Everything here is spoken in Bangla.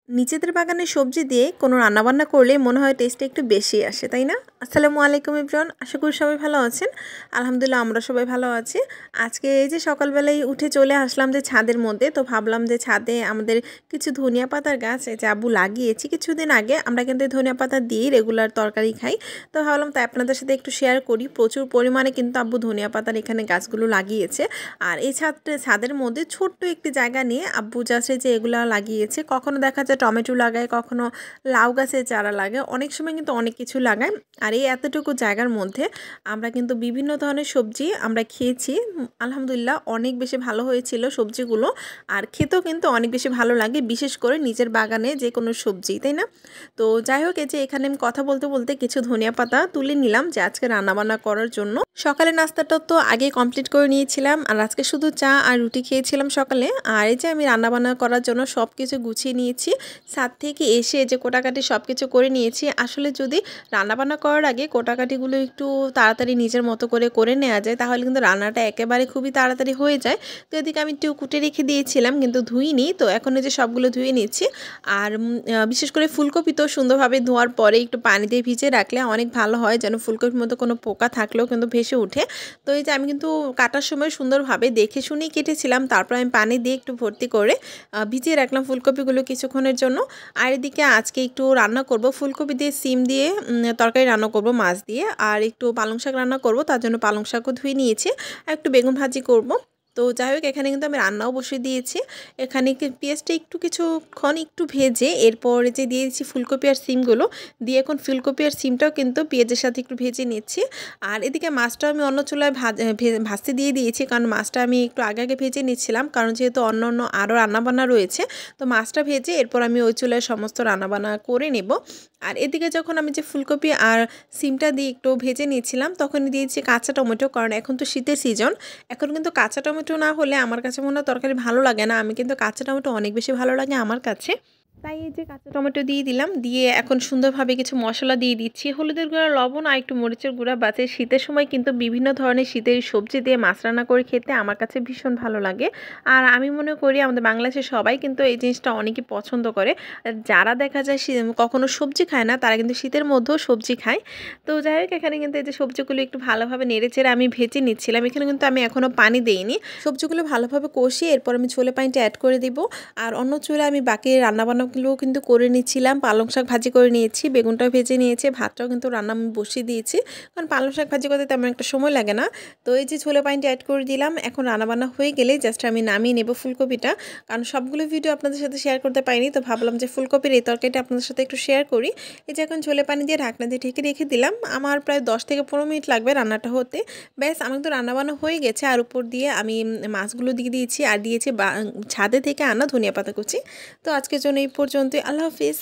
নিজেদের বাগানের সবজি দিয়ে কোনো রান্নাবান্না করলে মনে হয় টেস্টটা একটু বেশি আসে, তাই না? আসসালামু আলাইকুম এভরিওয়ান, আশা করি সবাই ভালো আছেন। আলহামদুলিল্লাহ আমরা সবাই ভালো আছি। আজকে এই যে সকালবেলায় উঠে চলে আসলাম যে ছাদের মধ্যে, তো ভাবলাম যে ছাদে আমাদের কিছু ধনিয়া পাতার গাছ এই যে আব্বু লাগিয়েছি কিছুদিন আগে। আমরা কিন্তু এই ধনিয়া পাতা দিয়েই রেগুলার তরকারি খাই, তো ভাবলাম তাই আপনাদের সাথে একটু শেয়ার করি। প্রচুর পরিমাণে কিন্তু আব্বু ধনিয়া পাতার এখানে গাছগুলো লাগিয়েছে। আর এই ছাদের মধ্যে ছোট্ট একটি জায়গা নিয়ে আব্বু জাস্ট যে এগুলা লাগিয়েছে। কখনো দেখা যায় টমেটো লাগায়, কখনো লাউ গাছের চারা লাগায়, অনেক সময় কিন্তু অনেক কিছু লাগায়। আর এই এতটুকু জায়গার মধ্যে আমরা কিন্তু বিভিন্ন ধরনের সবজি আমরা খেয়েছি। আলহামদুলিল্লাহ অনেক বেশি ভালো হয়েছিল সবজিগুলো, আর খেতেও কিন্তু অনেক বেশি ভালো লাগে, বিশেষ করে নিজের বাগানে যে কোনো সবজি, তাই না? তো যাই হোক, এই যে এখানে আমি কথা বলতে বলতে কিছু ধনিয়া পাতা তুলে নিলাম যে আজকে রান্নাবান্না করার জন্য। সকালে নাস্তাটা তো আগে কমপ্লিট করে নিয়েছিলাম, আর আজকে শুধু চা আর রুটি খেয়েছিলাম সকালে। আর এই যে আমি রান্নাবান্না করার জন্য সব কিছু গুছিয়ে নিয়েছি। ছাদ থেকে এসে যে কোটাকাটি সব কিছু করে নিয়েছি। আসলে যদি রান্নাবান্না করার আগে কোটাকাটিগুলো একটু তাড়াতাড়ি নিজের মতো করে নেওয়া যায়, তাহলে কিন্তু রান্নাটা একেবারে খুবই তাড়াতাড়ি হয়ে যায়। তো এদিকে আমি একটু কুটে রেখে দিয়েছিলাম, কিন্তু ধুইনি, তো এখন এই যে সবগুলো ধুয়ে নিচ্ছি। আর বিশেষ করে ফুলকপি তো সুন্দরভাবে ধোয়ার পরে একটু পানি দিয়ে ভিজিয়ে রাখলে অনেক ভালো হয়, যেন ফুলকপির মতো কোনো পোকা থাকলেও কিন্তু ভেসে ওঠে। তো এই যে আমি কিন্তু কাটার সময় সুন্দরভাবে দেখে শুনেই কেটেছিলাম। তারপর আমি পানি দিয়ে একটু ভর্তি করে ভিজিয়ে রাখলাম ফুলকপিগুলো কিছুক্ষণের জন্য। আর এদিকে আজকে একটু রান্না করব ফুলকপি দিয়ে সিম দিয়ে তরকারি রান্না করব মাছ দিয়ে, আর একটু পালং শাক রান্না করব, তার জন্য পালং শাকও ধুয়ে নিয়েছি, আর একটু বেগুন ভাজি করব। তো যাই হোক, এখানে কিন্তু আমি রান্নাও বসিয়ে দিয়েছি। এখানে পেঁয়াজটা কিছুক্ষণ একটু ভেজে এরপরে যে দিয়েছি ফুলকপি আর সিমগুলো দিয়ে, এখন ফুলকপি আর সিমটাও কিন্তু পেঁয়াজের সাথে একটু ভেজে নিচ্ছি। আর এদিকে মাছটা আমি অন্য চুলায় ভাজতে দিয়ে দিয়েছি, কারণ মাছটা আমি একটু আগে ভেজে নিচ্ছিলাম, কারণ যেহেতু অন্য আরও রান্নাবান্না রয়েছে। তো মাছটা ভেজে এরপর আমি ওই চুলায় সমস্ত রান্নাবান্না করে নেব। আর এদিকে যখন আমি যে ফুলকপি আর সিমটা দিয়ে একটু ভেজে নিয়েছিলাম, তখন দিয়েছি কাঁচা টমেটো, কারণ এখন তো শীতের সিজন। এখন কিন্তু কাঁচা টমেটো না হলে আমার কাছে মনে হয় তরকারি ভালো লাগে না। আমি কিন্তু কাঁচা টমেটো অনেক বেশি ভালো লাগে আমার কাছে। তাই এই যে কাঁচা টমেটো দিয়ে দিলাম, দিয়ে এখন সুন্দরভাবে কিছু মশলা দিয়ে দিচ্ছি, হলুদের গুঁড়া, লবণ আর একটু মরিচের গুঁড়া। বাজে শীতের সময় কিন্তু বিভিন্ন ধরনের শীতের সবজি দিয়ে মাছ রান্না করে খেতে আমার কাছে ভীষণ ভালো লাগে। আর আমি মনে করি আমাদের বাংলাদেশের সবাই কিন্তু এই জিনিসটা অনেকই পছন্দ করে। যারা দেখা যায় কখনো সবজি খায় না, তারা কিন্তু শীতের মধ্যেও সবজি খায়। তো যাই হোক, এখানে কিন্তু এই যে সবজিগুলো একটু ভালোভাবে নেড়েচেড়ে আমি ভেজে নিচ্ছিলাম। এখানে কিন্তু আমি এখনও পানি দিইনি। সবজিগুলো ভালোভাবে কষিয়ে এরপর আমি ছোলে পানিটা অ্যাড করে দিব। আর অন্য চুলে আমি বাকি রান্নাবান্নাগুলোও কিন্তু করে নিচ্ছিলাম। পালং শাক ভাজি করে নিয়েছি, বেগুনটাও ভেজে নিয়েছি, ভাতটাও কিন্তু রান্না আমি বসিয়ে দিয়েছি, কারণ পালং শাক ভাজি করতে তেমন একটা সময় লাগে না। তো এই যে ছোলে পানিটা অ্যাড করে দিলাম। এখন রান্নাবান্না হয়ে গেলে জাস্ট আমি নামিয়ে নেব ফুলকপিটা, কারণ সবগুলো ভিডিও আপনাদের সাথে শেয়ার করতে পারিনি, তো ভাবলাম যে ফুলকপির এই তরকারিটা আপনাদের সাথে একটু শেয়ার করি। এই যে এখন ছোলে পানি দিয়ে ঢাকনা দিয়ে ঢেকে রেখে দিলাম। আমার প্রায় 10 থেকে 15 মিনিট লাগবে রান্নাটা হতে। ব্যাস আমার তো রান্নাবান্না হয়ে গেছে। আর উপর দিয়ে আমি মাছগুলো দিয়ে দিয়েছি, আর দিয়েছি ছাদে থেকে আনা ধনিয়া পাতা কুচি। তো আজকের জন্য এই পর্যন্তই। আল্লাহ হাফিজ।